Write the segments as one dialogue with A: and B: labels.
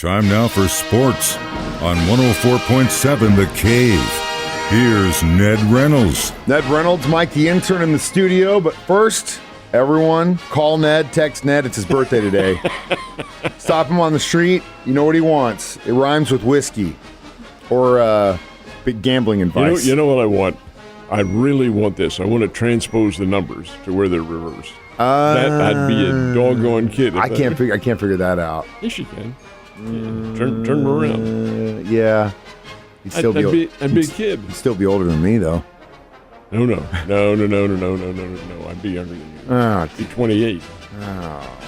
A: Time now for sports on 104.7 The Cave. Here's Ned Reynolds.
B: Ned Reynolds, Mike the intern in the studio. But first, everyone, call Ned, text Ned. It's his birthday today. Stop him on the street. You know what he wants. It rhymes with whiskey or big gambling advice.
C: You know what I want? I really want this. I want to transpose the numbers to where they're reversed. I'd be a doggone kid.
B: I can't figure that out.
C: Yes, you can. Yeah. Turn them around.
B: Yeah. I'd
C: be a kid.
B: He'd still be older than me, though.
C: No. I'd be younger than you.
B: Oh,
C: I'd be 28.
B: Oh.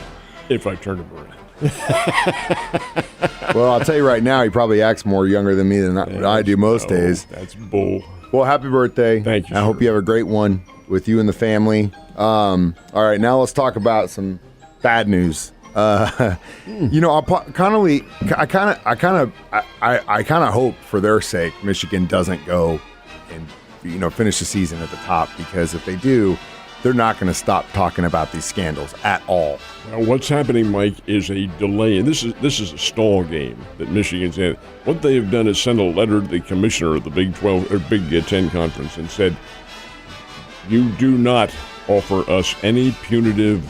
C: If I turned him around.
B: Well, I'll tell you right now, he probably acts more younger than me than I do most days.
C: That's bull.
B: Well, happy birthday.
C: Thank you.
B: I hope you have a great one with you and the family. All right, now let's talk about some bad news. You know, I kind of hope for their sake Michigan doesn't go and finish the season at the top, because if they do, they're not going to stop talking about these scandals at all.
C: Now, what's happening, Mike, is a delay, and this is a stall game that Michigan's in. What they have done is send a letter to the commissioner of the Big 12 or Big 10 conference and said, you do not offer us any punitive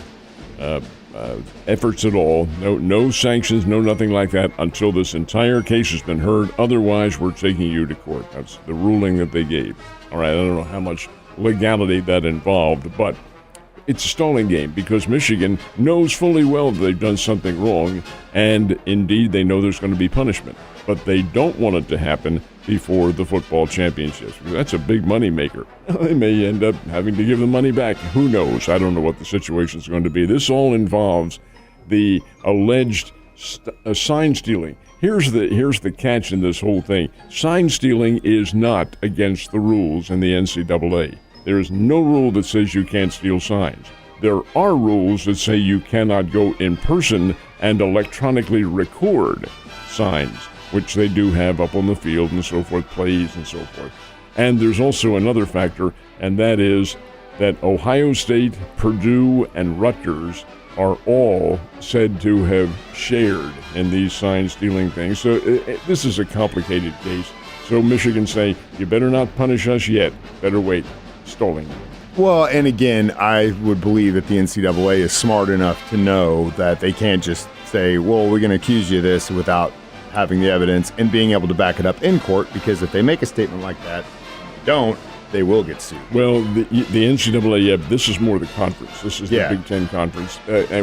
C: efforts at all. No sanctions, no nothing like that until this entire case has been heard. Otherwise, we're taking you to court. That's the ruling that they gave. All right, I don't know how much legality that involved, but it's a stalling game because Michigan knows fully well that they've done something wrong, and indeed they know there's going to be punishment. But they don't want it to happen before the football championships, because that's a big money maker. They may end up having to give the money back. Who knows? I don't know what the situation is going to be. This all involves the alleged sign stealing. Here's the catch in this whole thing. Sign stealing is not against the rules in the NCAA. There is no rule that says you can't steal signs. There are rules that say you cannot go in person and electronically record signs, which they do have up on the field and so forth, plays and so forth. And there's also another factor, and that is that Ohio State, Purdue, and Rutgers are all said to have shared in these sign-stealing things. So this is a complicated case. So Michigan say, you better not punish us yet. Better wait. Stalling.
B: Well, and again, I would believe that the NCAA is smart enough to know that they can't just say, well, we're going to accuse you of this without having the evidence and being able to back it up in court, because if they make a statement like that, they will get sued.
C: Well, the NCAA, this is more the conference. This is the Big Ten Conference,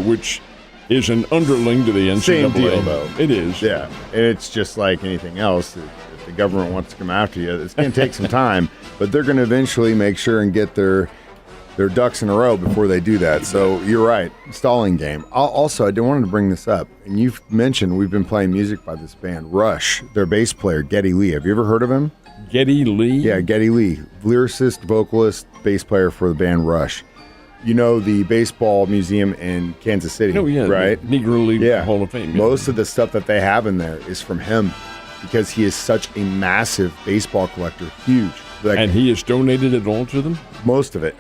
C: which is an underling to the NCAA.
B: Same deal, though.
C: It is.
B: Yeah, and it's just like anything else. If the government wants to come after you, it's going to take some time, but they're going to eventually make sure and get their ducks in a row before they do that. So you're right, stalling game. Also, I wanted to bring this up, and you've mentioned we've been playing music by this band, Rush. Their bass player, Geddy Lee. Have you ever heard of him?
C: Geddy Lee?
B: Yeah, Geddy Lee, lyricist, vocalist, bass player for the band Rush. You know the baseball museum in Kansas City, right?
C: Negro League Hall of Fame.
B: Most of the stuff that they have in there is from him, because he is such a massive baseball collector, huge.
C: And he has donated it all to them?
B: Most of it.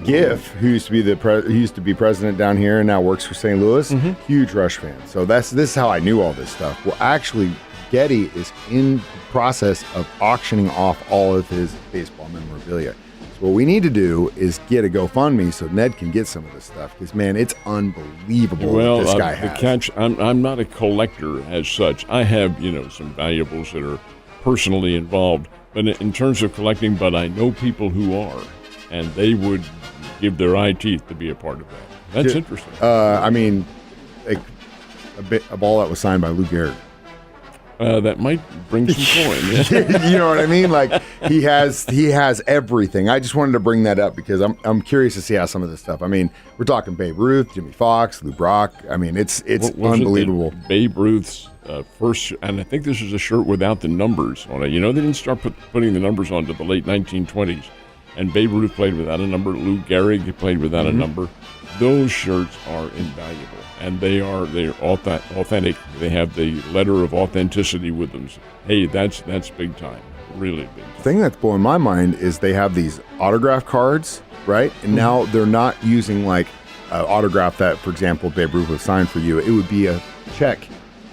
B: Giff, who used to be president down here and now works for St. Louis, huge Rush fan. So this is how I knew all this stuff. Well, actually, Geddy is in the process of auctioning off all of his baseball memorabilia. So what we need to do is get a GoFundMe so Ned can get some of this stuff, because, man, it's unbelievable what this guy has.
C: The catch, I'm not a collector as such. I have, some valuables that are personally involved, but in terms of collecting, but I know people who are, and they would give their eye teeth to be a part of that. That's interesting.
B: I mean, a ball that was signed by Lou Gehrig.
C: That might bring some coin.
B: You know what I mean? Like he has everything. I just wanted to bring that up because I'm curious to see how some of this stuff. I mean, we're talking Babe Ruth, Jimmy Fox, Lou Brock. I mean, it's unbelievable.
C: Babe Ruth's first, and I think this is a shirt without the numbers on it. They didn't start putting the numbers on until the late 1920s. And Babe Ruth played without a number. Lou Gehrig played without a number. Those shirts are invaluable, and they're authentic. They have the letter of authenticity with them. So, hey, that's big time, really big time.
B: The thing that's blowing my mind is they have these autograph cards, right? And now they're not using like an autograph that, for example, Babe Ruth would sign for you. It would be a check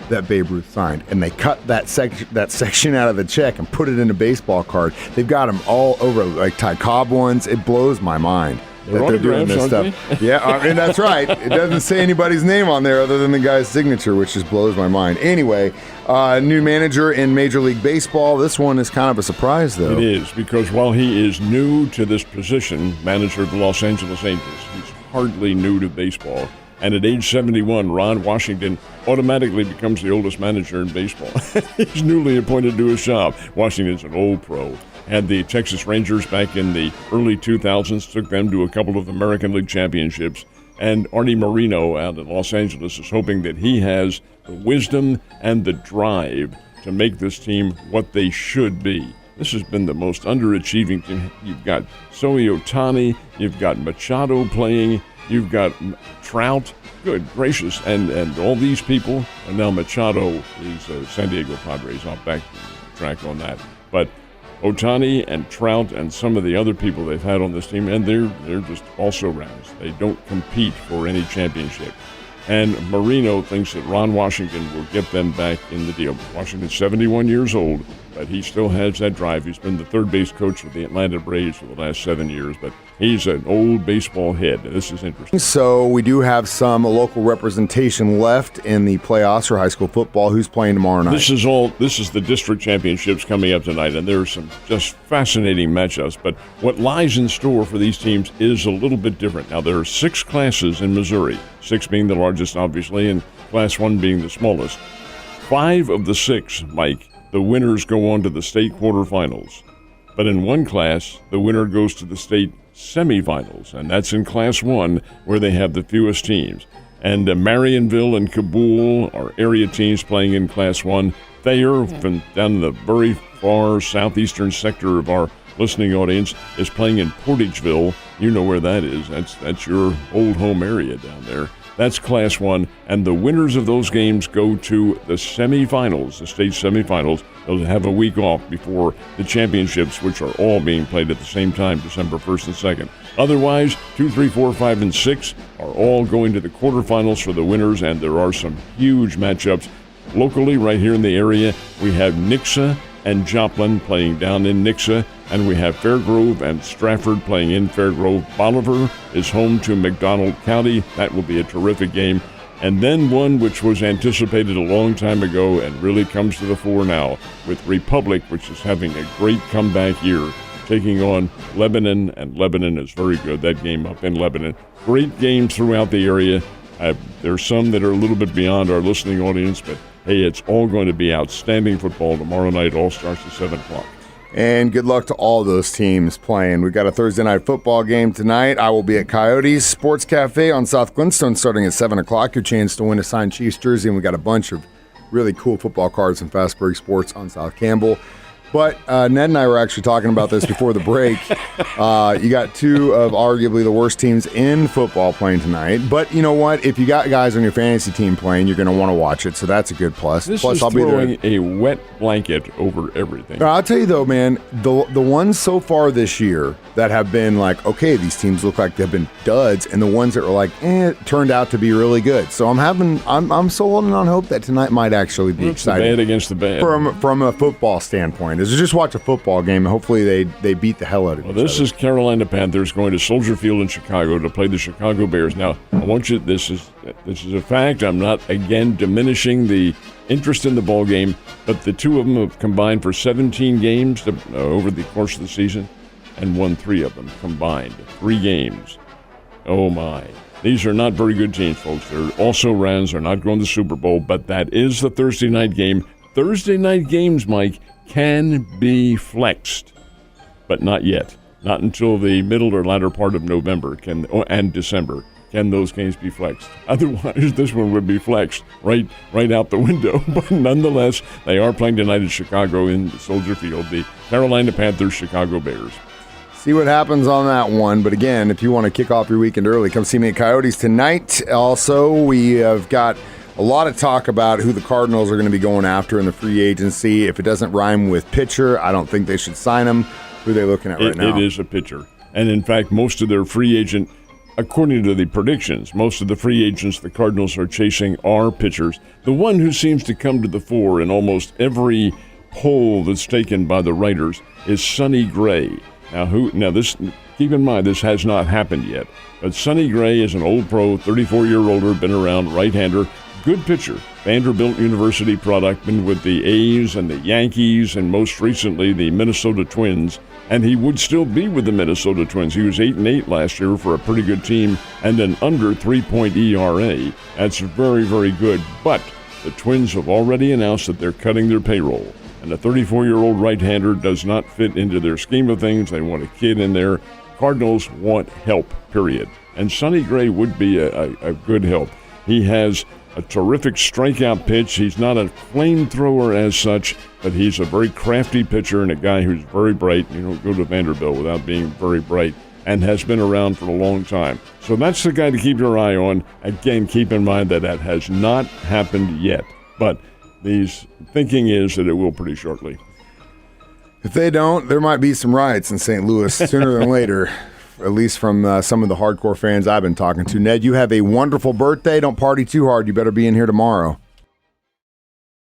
B: that Babe Ruth signed, and they cut that section out of the check and put it in a baseball card. They've got them all over, like Ty Cobb ones. It blows my mind that they're doing this stuff. Yeah, I mean, that's right. It doesn't say anybody's name on there other than the guy's signature, which just blows my mind. Anyway, new manager in Major League Baseball. This one is kind of a surprise, though.
C: It is, because while he is new to this position, manager of the Los Angeles Angels, he's hardly new to baseball. And at age 71, Ron Washington automatically becomes the oldest manager in baseball. He's newly appointed to his job. Washington's an old pro. Had the Texas Rangers back in the early 2000s, took them to a couple of American League championships. And Artie Moreno out in Los Angeles is hoping that he has the wisdom and the drive to make this team what they should be. This has been the most underachieving team. You've got Shohei Ohtani, you've got Machado playing, you've got Trout. Good gracious. And all these people, and now Machado is San Diego Padres. I'll back track on that. But Ohtani and Trout and some of the other people they've had on this team, and they're just also rounds. They don't compete for any championship. And Marino thinks that Ron Washington will get them back in the deal. Washington's 71 years old, but he still has that drive. He's been the third base coach for the Atlanta Braves for the last 7 years, but he's an old baseball head. This is interesting.
B: So we do have some local representation left in the playoffs for high school football. Who's playing tomorrow night?
C: This is the district championships coming up tonight, and there are some just fascinating matchups. But what lies in store for these teams is a little bit different. Now, there are 6 classes in Missouri, 6 being the largest, obviously, and Class 1 being the smallest. 5 of the 6, Mike, the winners go on to the state quarterfinals. But in one class, the winner goes to the state semifinals, and that's in Class 1, where they have the fewest teams. And Marionville and Kabul are area teams playing in Class 1. Thayer, from down in the very far southeastern sector of our listening audience, is playing in Portageville. You know where that is. That's your old home area down there. That's Class 1, and the winners of those games go to the semifinals, the state semifinals. They'll have a week off before the championships, which are all being played at the same time, December 1st and 2nd. Otherwise, 2, 3, 4, 5, and 6 are all going to the quarterfinals for the winners, and there are some huge matchups. Locally, right here in the area, we have Nixa and Joplin playing down in Nixa, and we have Fairgrove and Stratford playing in Fairgrove. Bolivar is home to McDonald County. That will be a terrific game. And then one which was anticipated a long time ago and really comes to the fore now, with Republic, which is having a great comeback year, taking on Lebanon, and Lebanon is very good, that game up in Lebanon. Great games throughout the area. There's some that are a little bit beyond our listening audience, but hey, it's all going to be outstanding football tomorrow night. All starts at 7 o'clock.
B: And good luck to all those teams playing. We got a Thursday night football game tonight. I will be at Coyotes Sports Cafe on South Glenstone starting at 7 o'clock. Your chance to win a signed Chiefs jersey, and we got a bunch of really cool football cards from Fastburg Sports on South Campbell. But Ned and I were actually talking about this before the break. You got 2 of arguably the worst teams in football playing tonight. But you know what? If you got guys on your fantasy team playing, you're going to want to watch it. So that's a good plus.
C: This
B: plus,
C: is throwing a wet blanket over everything.
B: I'll tell you though, man, the ones so far this year that have been like, okay, these teams look like they've been duds, and the ones that were like, turned out to be really good. So I'm so holding on hope that tonight might actually be exciting.
C: The bad against the bad.
B: From a football standpoint. Is just watch a football game and hopefully they beat the hell out of each other.
C: This is Carolina Panthers going to Soldier Field in Chicago to play the Chicago Bears. Now, I want you, this is a fact. I'm not, again, diminishing the interest in the ball game, but the 2 of them have combined for 17 games over the course of the season and won 3 of them combined. 3 games. Oh, my. These are not very good teams, folks. They're also rounds. They're not going to the Super Bowl, but that is the Thursday night game. Thursday night games, Mike, can be flexed, but not yet. Not until the middle or latter part of November and December can those games be flexed. Otherwise, this one would be flexed right out the window. But nonetheless, they are playing tonight in Chicago in Soldier Field, the Carolina Panthers, Chicago Bears.
B: See what happens on that one. But again, if you want to kick off your weekend early, come see me at Coyotes tonight. Also, we have got a lot of talk about who the Cardinals are going to be going after in the free agency. If it doesn't rhyme with pitcher, I don't think they should sign him. Who are they looking at right now?
C: It is a pitcher. And in fact, most of their free agent according to the predictions, most of the free agents the Cardinals are chasing are pitchers. The one who seems to come to the fore in almost every poll that's taken by the writers is Sonny Gray. Now this, keep in mind, this has not happened yet. But Sonny Gray is an old pro, 34-year-older, been around, right-hander, good pitcher. Vanderbilt University product, been with the A's and the Yankees and most recently the Minnesota Twins. And he would still be with the Minnesota Twins. He was 8-8 last year for a pretty good team and an under 3-point ERA. That's very, very good. But the Twins have already announced that they're cutting their payroll. And a 34-year-old right-hander does not fit into their scheme of things. They want a kid in there. Cardinals want help, period. And Sonny Gray would be a good help. He has a terrific strikeout pitch. He's not a flamethrower as such, but he's a very crafty pitcher and a guy who's very bright. You don't go to Vanderbilt without being very bright, and has been around for a long time. So that's the guy to keep your eye on. Again, keep in mind that has not happened yet, but the thinking is that it will pretty shortly.
B: If they don't, there might be some riots in St. Louis sooner than later, at least from some of the hardcore fans I've been talking to. Ned, you have a wonderful birthday. Don't party too hard. You better be in here tomorrow.